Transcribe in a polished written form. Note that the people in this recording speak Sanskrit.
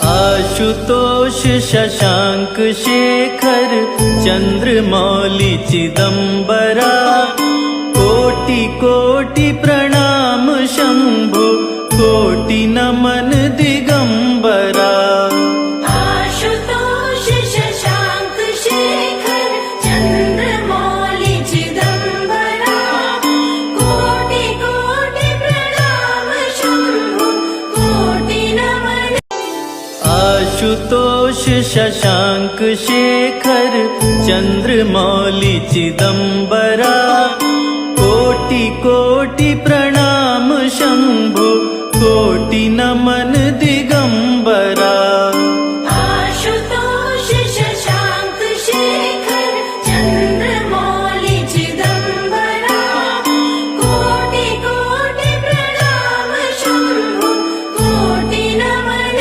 आशुतोष शशांक शेखर चंद्रमौली चिदंबरा कोटि कोटि प्रणाम शंभो कोटि नमन दिगंबरा। आशुतोष शशांक शेखर चंद्रमौली चिदंबरा कोटि कोटि प्रणाम शंभो कोटि नमन। आशुतोष शशांक शेखर चंद्रमौली चिदंबरा कोटि कोटि प्रणाम शंभो कोटि नमन